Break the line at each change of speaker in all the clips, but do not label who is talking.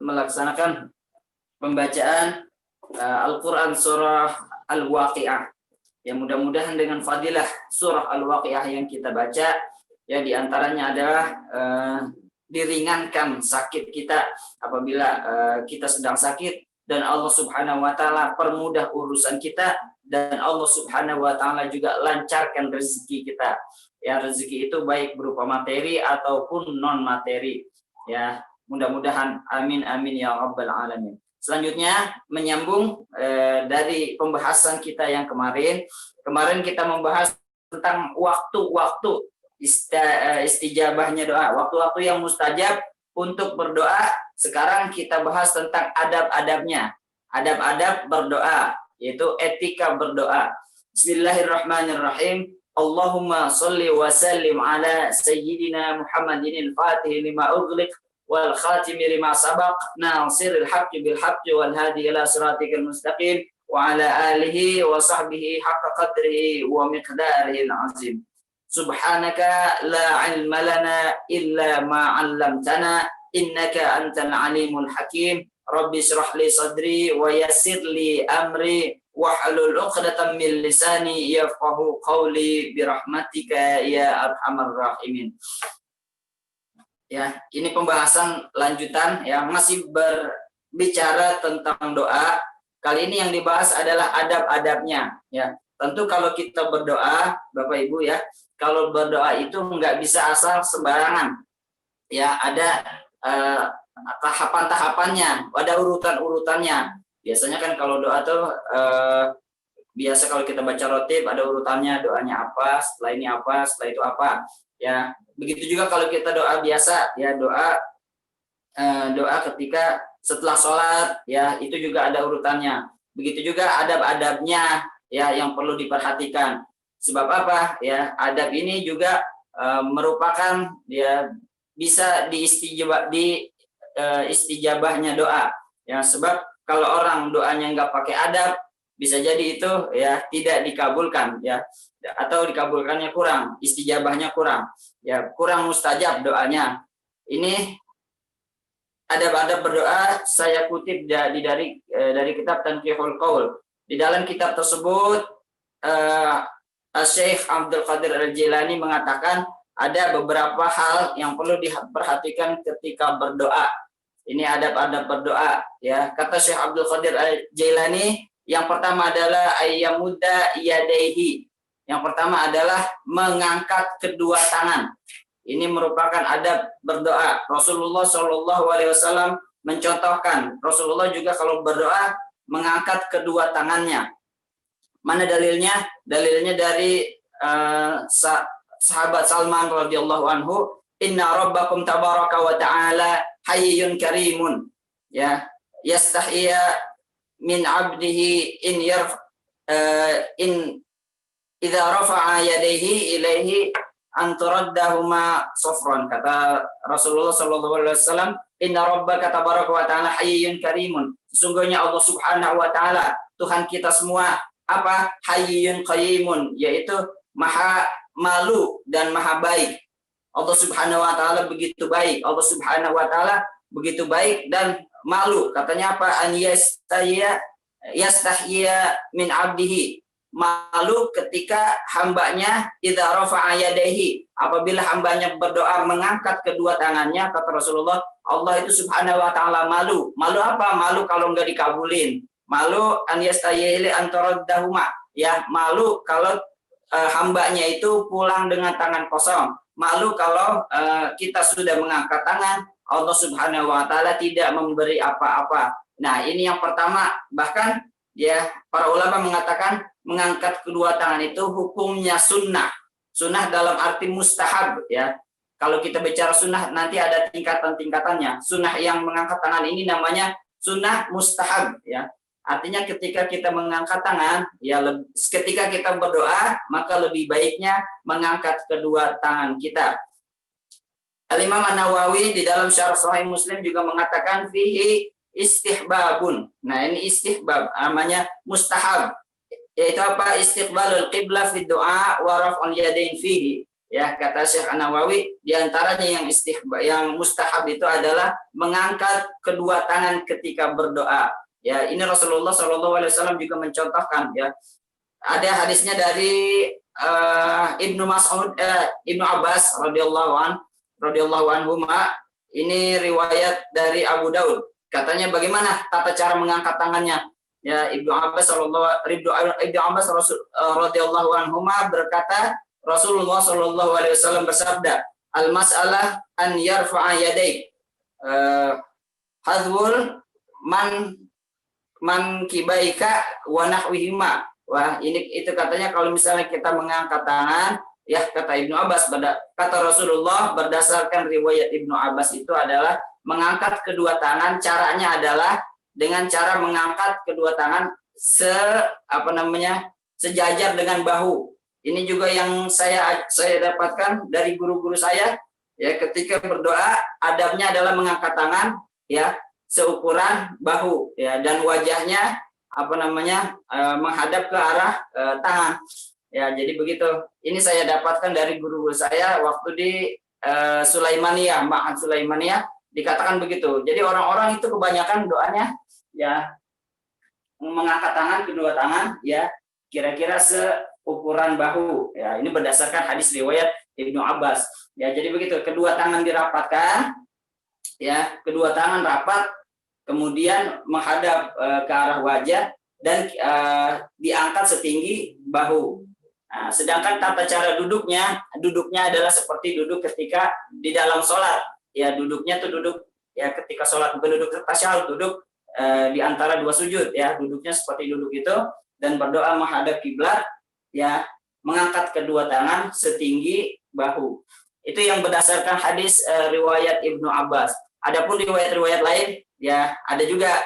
melaksanakan pembacaan Al-Quran surah Al-Waqi'ah. Ya, mudah-mudahan dengan fadilah surah Al-Waqi'ah yang kita baca, ya diantaranya adalah diringankan sakit kita apabila kita sedang sakit, dan Allah Subhanahu wa taala permudah urusan kita, dan Allah Subhanahu wa taala juga lancarkan rezeki kita. Ya, rezeki itu baik berupa materi ataupun non materi. Ya, mudah-mudahan amin amin ya rabbal alamin. Selanjutnya menyambung dari pembahasan kita yang kemarin. Kemarin kita membahas tentang waktu-waktu istijabahnya doa, waktu-waktu yang mustajab untuk berdoa. Sekarang kita bahas tentang adab-adabnya, adab-adab berdoa, yaitu etika berdoa. Bismillahirrahmanirrahim. Allahumma sholli wa sallim ala sayyidina Muhammadin al-Fatih lima ughliq wal khatim lima sabaq nasiril haqqi bil haqqi wal hadi ila siratikal mustaqim wa ala alihi wa sahbihi haqqa qadrihi wa miqdarihi al-azim. Subhanaka la ilma lana illa ma 'allamtana innaka antal alimul hakim. Rabbi shrah li sadri wa yassir li amri wahlul 'uqdatam min lisani yafqahu qawli birahmatika ya arhamar rahimin. Ya, ini pembahasan lanjutan yang masih berbicara tentang doa. Kali ini yang dibahas adalah adab-adabnya. Ya, tentu kalau kita berdoa, Bapak Ibu ya, kalau berdoa itu nggak bisa asal sembarangan. Ya, ada tahapan-tahapannya, ada urutan-urutannya. Biasanya kan kalau doa tuh biasa kalau kita baca rotib ada urutannya, doanya apa, setelah ini apa, setelah itu apa. Ya, begitu juga kalau kita doa biasa, ya doa ketika setelah sholat, ya itu juga ada urutannya. Begitu juga adab-adabnya, ya yang perlu diperhatikan. Sebab apa? Ya, adab ini juga merupakan ya bisa istijabahnya doa. Ya, sebab kalau orang doanya nggak pakai adab, bisa jadi itu ya tidak dikabulkan, ya, atau dikabulkannya kurang, istijabahnya kurang, ya kurang mustajab doanya. Ini adab-adab berdoa saya kutip dari kitab Tanqihul Qaul. Di dalam kitab tersebut Syekh Abdul Qadir Al-Jilani mengatakan ada beberapa hal yang perlu diperhatikan ketika berdoa. Ini adab-adab berdoa, ya. Kata Syekh Abdul Qadir Al-Jilani, yang pertama adalah ayyamudda yadaihi. Yang pertama adalah mengangkat kedua tangan. Ini merupakan adab berdoa. Rasulullah Shallallahu Alaihi Wasallam mencontohkan. Rasulullah juga kalau berdoa mengangkat kedua tangannya. Mana dalilnya? Dalilnya dari sahabat Salman radhiyallahu anhu. Inna rabbakum tabaraka wa ta'ala hayyun karimun. Ya, yastahiyya min abdihi in idza rafa'a yadayhi ilaihi an turaddahuma safran. Kata Rasulullah sallallahu alaihi wasallam, inna rabbaka tabaraka wa ta'ala hayyun karimun. Sesungguhnya Allah Subhanahu wa taala, Tuhan kita semua, apa? Hayyun qayyimun, yaitu maha malu dan maha baik. Allah Subhanahu wa taala begitu baik. Allah Subhanahu wa taala begitu baik dan malu. Katanya apa? An yastahya min abdihi. Malu ketika hambanya idza rafa'a yadayhi, apabila hambanya berdoa mengangkat kedua tangannya. Kata Rasulullah, Allah itu Subhanahu wa taala malu. Malu apa? Malu kalau enggak dikabulin. Malu an yastahya an turaddahuma. Ya, malu kalau hambanya itu pulang dengan tangan kosong. Malu kalau kita sudah mengangkat tangan, Allah Subhanahu wa taala tidak memberi apa-apa. Nah, ini yang pertama. Bahkan ya para ulama mengatakan mengangkat kedua tangan itu hukumnya sunnah. Sunnah dalam arti mustahab, ya. Kalau kita bicara sunnah nanti ada tingkatan-tingkatannya. Sunnah yang mengangkat tangan ini namanya sunnah mustahab, ya. Artinya ketika kita mengangkat tangan, ya ketika kita berdoa, maka lebih baiknya mengangkat kedua tangan kita. Al-Imam An-Nawawi di dalam Syarah Sahih Muslim juga mengatakan fihi istihbabun. Nah, ini istihbab, namanya mustahab. Yaitu apa? Istiqbalul qiblah fi du'a wa raf'ul yadain fihi. Ya, kata Syekh An-Nawawi, di antaranya yang mustahab itu adalah mengangkat kedua tangan ketika berdoa. Ya, ini Rasulullah SAW juga mencontohkan. Ya, ada hadisnya dari Ibnu Abbas radhiyallahu anhu. Ini riwayat dari Abu Daud. Katanya bagaimana tata cara mengangkat tangannya? Ya, Ibnu Abbas radhiyallahu anhu berkata, Rasulullah Shallallahu Alaihi Wasallam bersabda, al masalah an yarfa'a yadaik, hadwul man kibaika wa nahwihima. Wah, itu katanya kalau misalnya kita mengangkat tangan, ya kata Ibnu Abbas, kata Rasulullah berdasarkan riwayat Ibnu Abbas itu adalah mengangkat kedua tangan, caranya adalah dengan cara mengangkat kedua tangan sejajar dengan bahu. Ini juga yang saya dapatkan dari guru-guru saya, ya, ketika berdoa adabnya adalah mengangkat tangan, ya, seukuran bahu, ya, dan wajahnya menghadap ke arah tangan, ya. Jadi begitu. Ini saya dapatkan dari guru-guru saya waktu di Sulaimaniyah, Ma'had Sulaimaniyah, dikatakan begitu. Jadi orang-orang itu kebanyakan doanya, ya, mengangkat tangan, kedua tangan, ya, kira-kira seukuran bahu. Ya, ini berdasarkan hadis riwayat Ibnu Abbas. Ya, jadi begitu. Kedua tangan dirapatkan, ya, kedua tangan rapat, kemudian menghadap ke arah wajah dan diangkat setinggi bahu. Nah, sedangkan tata cara duduknya adalah seperti duduk ketika di dalam sholat. Ya, duduknya tuh duduk, ya, ketika sholat, bukan duduk tasyahud, duduk di antara dua sujud, ya, duduknya seperti duduk itu, dan berdoa menghadap kiblat, ya, mengangkat kedua tangan setinggi bahu. Itu yang berdasarkan hadis riwayat Ibnu Abbas. Adapun riwayat-riwayat lain, ya, ada juga,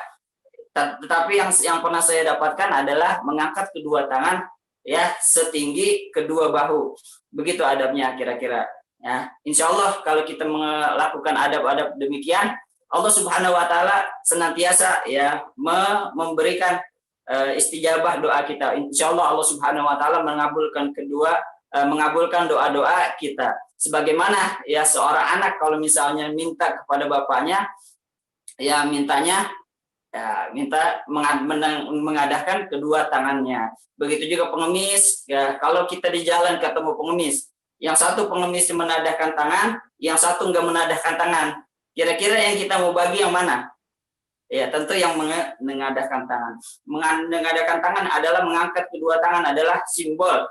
tetapi yang pernah saya dapatkan adalah mengangkat kedua tangan, ya, setinggi kedua bahu. Begitu adabnya kira-kira. Ya, insya Allah kalau kita melakukan adab-adab demikian, Allah Subhanahu Wa Taala senantiasa, ya, memberikan istijabah doa kita. Insya Allah Allah Subhanahu Wa Taala mengabulkan doa-doa kita. Sebagaimana, ya, seorang anak kalau misalnya minta kepada bapaknya, ya, minta mengadahkan kedua tangannya. Begitu juga pengemis, ya, kalau kita di jalan ketemu pengemis, yang satu pengemis menadahkan tangan, yang satu enggak menadahkan tangan. Kira-kira yang kita mau bagi yang mana? Ya, tentu yang mengadahkan tangan. Mengadahkan tangan adalah mengangkat kedua tangan adalah simbol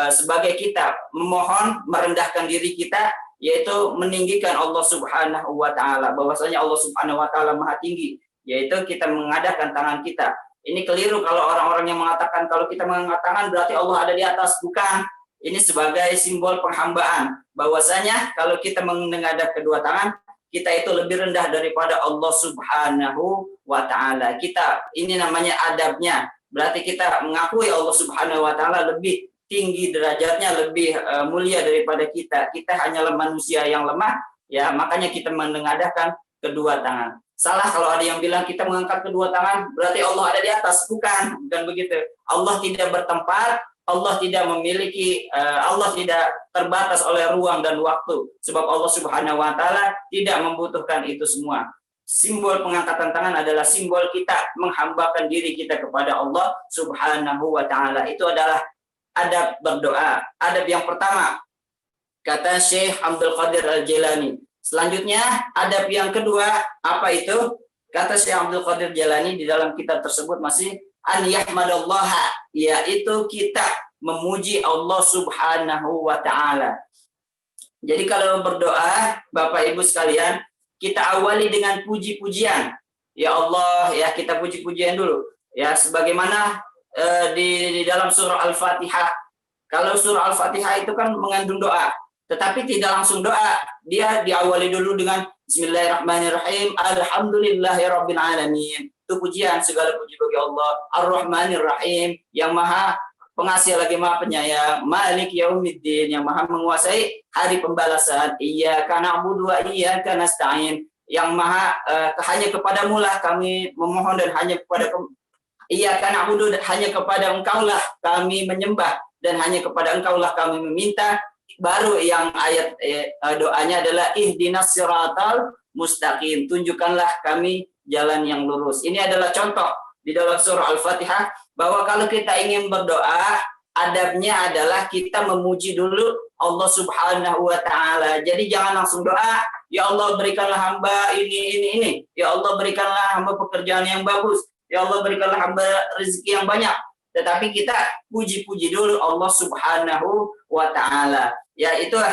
sebagai kita memohon, merendahkan diri kita, yaitu meninggikan Allah Subhanahu Wa Taala. Bahwasanya Allah Subhanahu Wa Taala Maha Tinggi, yaitu kita mengadahkan tangan kita. Ini keliru kalau orang-orang yang mengatakan kalau kita mengangkat tangan berarti Allah ada di atas. Bukan. Ini sebagai simbol penghambaan. Bahwasanya kalau kita mengadah kedua tangan, kita itu lebih rendah daripada Allah Subhanahu Wa Taala. Ini namanya adabnya. Berarti kita mengakui Allah Subhanahu Wa Taala lebih tinggi derajatnya, lebih mulia daripada kita. Kita hanyalah manusia yang lemah, ya, makanya kita menengadahkan kedua tangan. Salah kalau ada yang bilang kita mengangkat kedua tangan berarti Allah ada di atas. Bukan begitu. Allah tidak bertempat, Allah tidak memiliki, Allah tidak terbatas oleh ruang dan waktu. Sebab Allah Subhanahu Wa Taala tidak membutuhkan itu semua. Simbol pengangkatan tangan adalah simbol kita menghambakan diri kita kepada Allah Subhanahu Wa Taala. Itu adalah adab berdoa. Adab yang pertama, kata Syekh Abdul Qadir Al-Jilani. Selanjutnya, adab yang kedua, apa itu? Kata Syekh Abdul Qadir Jilani di dalam kitab tersebut masih an yahmadallaha, yaitu kita memuji Allah Subhanahu Wa Taala. Jadi kalau berdoa, Bapak Ibu sekalian, kita awali dengan puji-pujian. Ya Allah, ya, kita puji-pujian dulu. Ya, sebagaimana di dalam surah Al-Fatihah. Kalau surah Al-Fatihah itu kan mengandung doa, tetapi tidak langsung doa. Dia diawali dulu dengan Bismillahirrahmanirrahim, Alhamdulillahirabbil alamin. Itu pujian, segala puji bagi Allah. Ar-Rahmanir-Rahim, yang Maha Pengasih lagi Maha Penyayang. Malik Yaumiddin, yang Maha menguasai hari pembalasan. Iyyaka na'budu wa iyyaka nasta'in, yang Maha hanya kepadamu lah kami memohon dan hanya kepada Iyyaka na'budu, hanya kepada Engkaulah kami menyembah dan hanya kepada Engkaulah kami meminta. baru yang ayat doanya adalah ihdinas siratal mustaqim, tunjukkanlah kami jalan yang lurus. Ini adalah contoh di dalam surah Al-Fatihah bahwa kalau kita ingin berdoa, adabnya adalah kita memuji dulu Allah Subhanahu wa taala. Jadi jangan langsung doa, ya Allah berikanlah hamba ini. Ya Allah berikanlah hamba pekerjaan yang bagus. Ya Allah berikanlah hamba rezeki yang banyak. Tetapi kita puji-puji dulu Allah Subhanahu wa taala. Ya itulah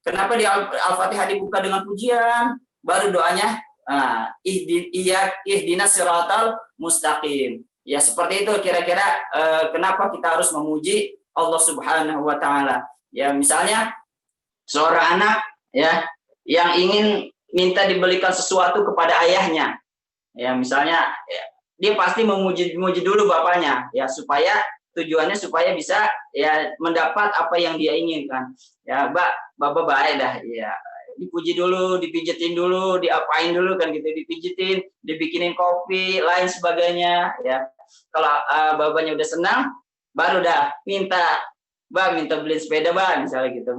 kenapa di Al-Fatihah dibuka dengan pujian, baru doanya ihdinas siratal mustaqim. Ya seperti itu kira-kira kenapa kita harus memuji Allah Subhanahu wa taala. Ya misalnya seorang anak ya yang ingin minta dibelikan sesuatu kepada ayahnya. Ya misalnya dia pasti memuji dulu bapaknya ya supaya tujuannya supaya bisa ya mendapat apa yang dia inginkan. Ya, bapak baik dah ya. Dipuji dulu, dipijitin dulu, diapain dulu kan gitu, dipijitin, dibikinin kopi, lain sebagainya ya. Kalau bapaknya udah senang, baru dah minta beliin sepeda, misalnya gitu.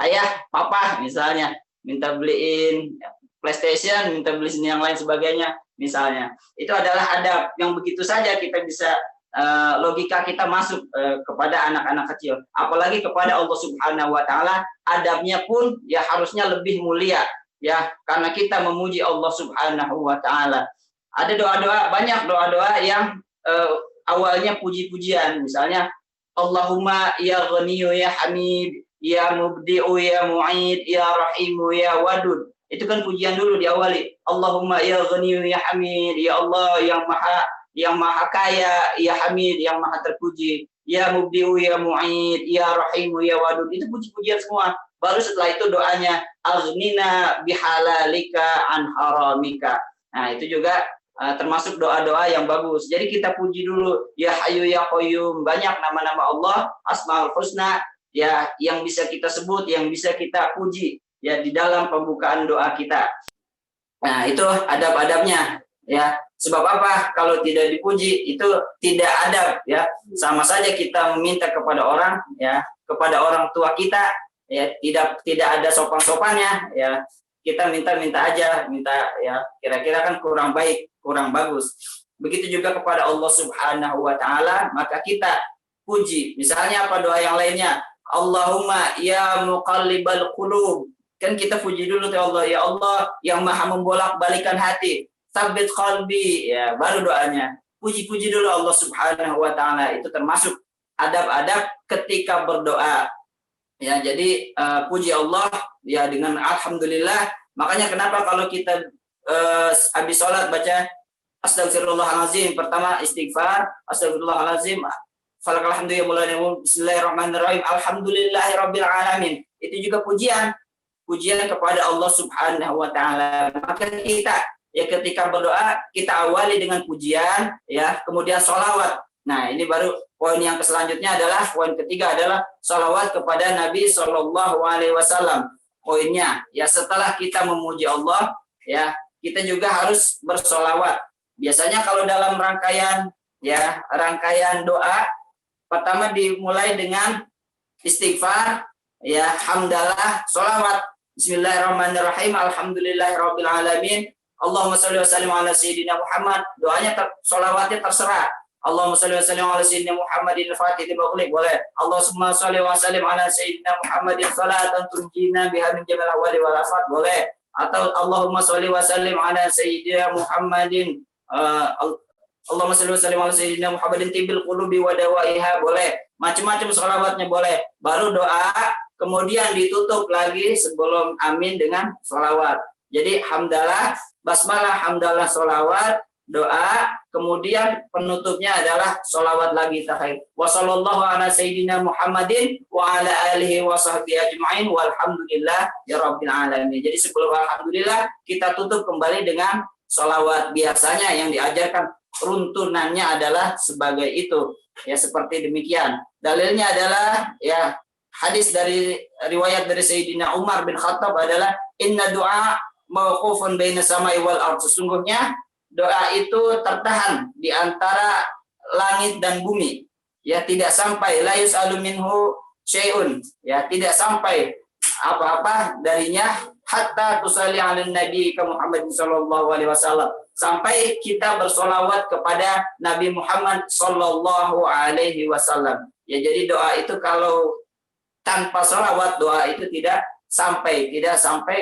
Ayah, papa misalnya minta beliin PlayStation, minta beliin yang lain sebagainya misalnya. Itu adalah adab yang begitu saja kita bisa logika kita masuk kepada anak-anak kecil, apalagi kepada Allah Subhanahu wa taala, adabnya pun ya harusnya lebih mulia ya karena kita memuji Allah Subhanahu wa taala. Ada doa-doa, banyak doa-doa yang awalnya puji-pujian, misalnya Allahumma ya Ghaniyyu ya Hamid ya Mubdi'u ya Mu'id ya Rahimu ya Wadud. Itu kan pujian dulu diawali. Allahumma ya Ghaniyyu ya Hamid, ya Allah yang maha kaya, ya Hamid yang maha terpuji, ya Mubdi'u ya Mu'id, ya Rahimu ya Wadud. Itu puji-pujian semua. Baru setelah itu doanya aghnina bihalalika an haramika. Nah, itu juga termasuk doa-doa yang bagus. Jadi kita puji dulu ya Hayyu ya Qayyum. Banyak nama-nama Allah Asmaul Husna ya yang bisa kita sebut, yang bisa kita puji ya di dalam pembukaan doa kita. Nah, itu adab-adabnya ya. Sebab apa? Kalau tidak dipuji itu tidak adab ya. Sama saja kita meminta kepada orang ya, kepada orang tua kita ya tidak ada sopan-sopannya ya. Kita minta aja, ya kira-kira kan kurang baik, kurang bagus. Begitu juga kepada Allah Subhanahu wa taala, maka kita puji. Misalnya apa doa yang lainnya? Allahumma ya muqallibal qulub. Kan kita puji dulu ya Allah, ya Allah yang maha membolak-balikan hati. Tsabbit qalbi, ya baru doanya. Puji-puji dulu Allah Subhanahu wa taala. Itu termasuk adab-adab ketika berdoa. Ya, jadi puji Allah ya dengan alhamdulillah. Makanya kenapa kalau kita habis sholat baca astagfirullahalazim, pertama istighfar, astagfirullahalazim, falakal bismillahirrahmanirrahim, alhamdulillahirabbil alamin. Itu juga pujian kepada Allah Subhanahu wa taala. Maka kita ya ketika berdoa kita awali dengan pujian ya, kemudian sholawat. Nah, ini baru poin yang selanjutnya adalah poin ketiga adalah sholawat kepada Nabi Shallallahu Alaihi Wasallam. Poinnya ya setelah kita memuji Allah ya kita juga harus bersholawat. Biasanya kalau dalam rangkaian doa pertama dimulai dengan istighfar ya, hamdalah, sholawat. Bismillahirrahmanirrahim, alhamdulillahirabbil alamin. Allahumma sholli wa sallim ala sayyidina Muhammad. Doanya sholawatnya terserah. Allahumma sholli wa sallim ala sayyidina Muhammadin al-Fatih lima ughliq, boleh. Allahumma sholli wa sallim ala sayyidina Muhammadin salatan tunjina biha min jamil ahwali wal afat, boleh. Atau Allahumma sholli wa sallim ala sayyidina Muhammadin Allahumma sholli wa sallim ala sayyidina Muhammadin tibil qulubi wa dawaiha, boleh. Macam-macam sholawatnya boleh. Baru doa, kemudian ditutup lagi sebelum amin dengan sholawat. Jadi hamdalah, basmalah, hamdalah, sholawat, doa, kemudian penutupnya adalah sholawat lagi terakhir. Wa sallallahu ala sayyidina Muhammadin wa ala alihi wa sahbihi ajma'in walhamdulillah ya rabbil alamin. Jadi sebelum alhamdulillah kita tutup kembali dengan sholawat. Biasanya yang diajarkan runtunannya adalah sebagai itu. Ya seperti demikian. Dalilnya adalah ya hadis dari riwayat dari Sayyidina Umar bin Khattab adalah inna du'a mawqufun baina samai wal ardh. Sesungguhnya doa itu tertahan di antara langit dan bumi. Ya tidak sampai la yus'alu minhu syai'un, ya tidak sampai apa-apa darinya hatta tusalli 'alan nabi Muhammad sallallahu alaihi wasallam, sampai kita bersolawat kepada Nabi Muhammad sallallahu alaihi wasallam. Ya, jadi doa itu kalau tanpa solawat, doa itu tidak sampai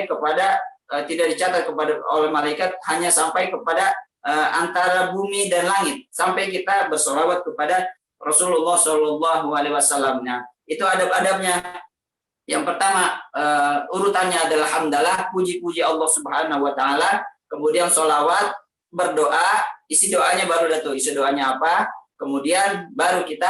kepada tidak dicatat kepada oleh malaikat, hanya sampai kepada antara bumi dan langit, sampai kita bersolawat kepada Rasulullah Shallallahu Alaihi Wasallam. Nah, itu adab-adabnya. Yang pertama, urutannya adalah hamdalah, puji-puji Allah Subhanahu Wa Taala, kemudian solawat, berdoa, isi doanya baru datu, isi doanya apa, kemudian baru kita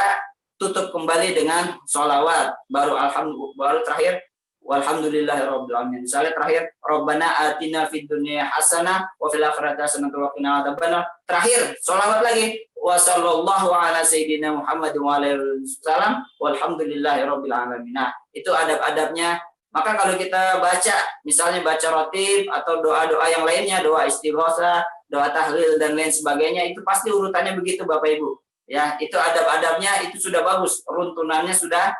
tutup kembali dengan solawat, baru terakhir walhamdulillahirabbil alamin. Misalnya terakhir Rabbana atina fid dunya hasanah wa fil akhirati hasanah wa qina adzabannar. Terakhir solawat lagi wa sallallahu ala sayyidina Muhammad wa alihi wasallam walhamdulillahirabbil alamin. Nah, itu adab-adabnya. Maka kalau kita baca, misalnya baca rotib atau doa-doa yang lainnya, doa istighosah, doa tahlil dan lain sebagainya, itu pasti urutannya begitu Bapak Ibu. Ya, itu adab-adabnya itu sudah bagus, runtunannya sudah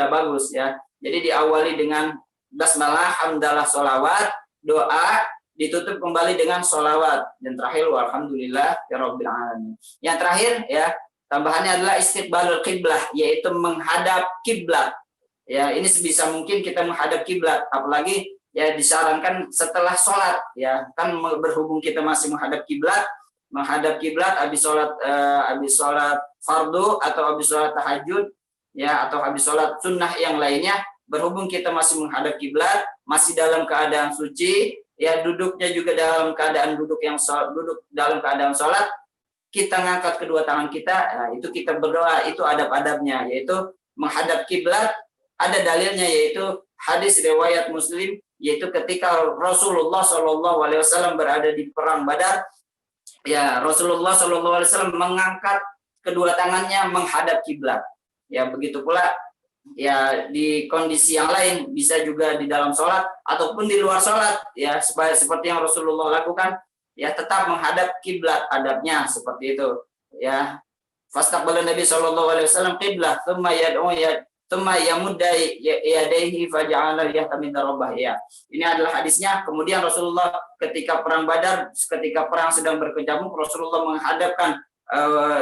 bagus ya. Jadi diawali dengan basmalah, hamdalah, solawat, doa, ditutup kembali dengan solawat, dan terakhir walhamdulillah ya rabbil alamin. Yang terakhir ya, tambahannya adalah istiqbalul qiblah, yaitu menghadap kiblat. Ya, ini sebisa mungkin kita menghadap kiblat, apalagi ya disarankan setelah sholat ya, kan berhubung kita masih menghadap kiblat habis sholat fardu atau habis sholat tahajud ya, atau habis sholat sunnah yang lainnya, berhubung kita masih menghadap kiblat, masih dalam keadaan suci ya, duduknya juga dalam keadaan duduk dalam keadaan sholat, kita ngangkat kedua tangan kita, nah, itu kita berdoa, itu adab-adabnya, yaitu menghadap kiblat. Ada dalilnya, yaitu hadis riwayat Muslim, yaitu ketika Rasulullah Shallallahu Alaihi Wasallam berada di perang Badar, ya Rasulullah Shallallahu Alaihi Wasallam mengangkat kedua tangannya menghadap kiblat. Ya, begitu pula ya di kondisi yang lain, bisa juga di dalam sholat ataupun di luar sholat ya, seperti yang Rasulullah lakukan ya, tetap menghadap kiblat, adabnya seperti itu ya. Fastaqbala Nabi Shallallahu Alaihi Wasallam qiblah, thumma yad'u thumma yamudda yadayhi faja'ala yahtamida rabbah ya. Ini adalah hadisnya. Kemudian Rasulullah ketika perang Badar, ketika perang sedang berkecamuk, Rasulullah menghadapkan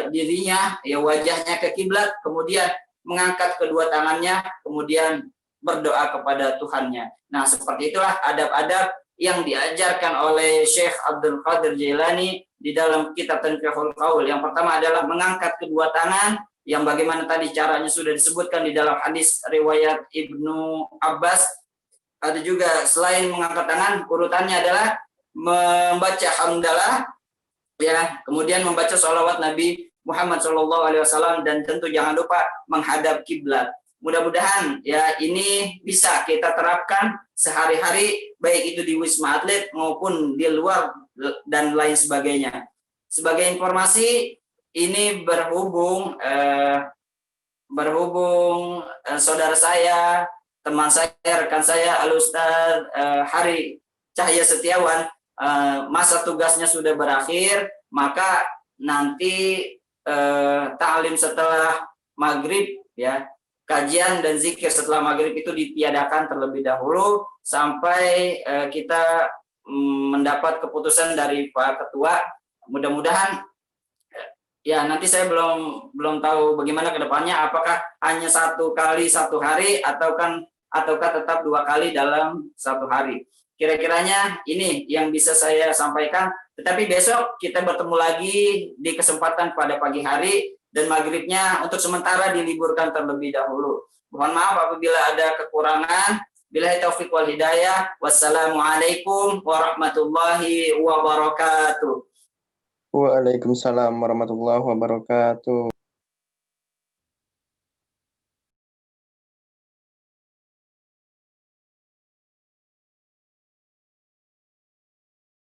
dirinya ya, wajahnya ke kiblat, kemudian mengangkat kedua tangannya, kemudian berdoa kepada Tuhannya. Nah, seperti itulah adab-adab yang diajarkan oleh Syekh Abdul Qadir Jailani di dalam kitab Tanqihul Qaul. Yang pertama adalah mengangkat kedua tangan, yang bagaimana tadi caranya sudah disebutkan di dalam hadis riwayat Ibnu Abbas. Ada juga selain mengangkat tangan, urutannya adalah membaca hamdalah ya, kemudian membaca sholawat Nabi Muhammad SAW, dan tentu jangan lupa menghadap kiblat. Mudah-mudahan ya ini bisa kita terapkan sehari-hari, baik itu di Wisma Atlet maupun di luar dan lain sebagainya. Sebagai informasi, ini berhubung saudara saya, teman saya, rekan saya, Al-Ustaz Hari Cahya Setiawan, masa tugasnya sudah berakhir, maka nanti ta'lim setelah maghrib ya, kajian dan zikir setelah maghrib itu ditiadakan terlebih dahulu sampai kita mendapat keputusan dari Pak Ketua. Mudah-mudahan ya, nanti saya belum tahu bagaimana ke depannya, apakah hanya 1 kali 1 hari ataukah tetap 2 kali dalam 1 hari. Kira-kiranya ini yang bisa saya sampaikan. Tetapi besok kita bertemu lagi di kesempatan pada pagi hari, dan maghribnya untuk sementara diliburkan terlebih dahulu. Mohon maaf apabila ada kekurangan. Billahi taufiq wal hidayah. Wassalamualaikum warahmatullahi wabarakatuh.
Waalaikumsalam warahmatullahi wabarakatuh.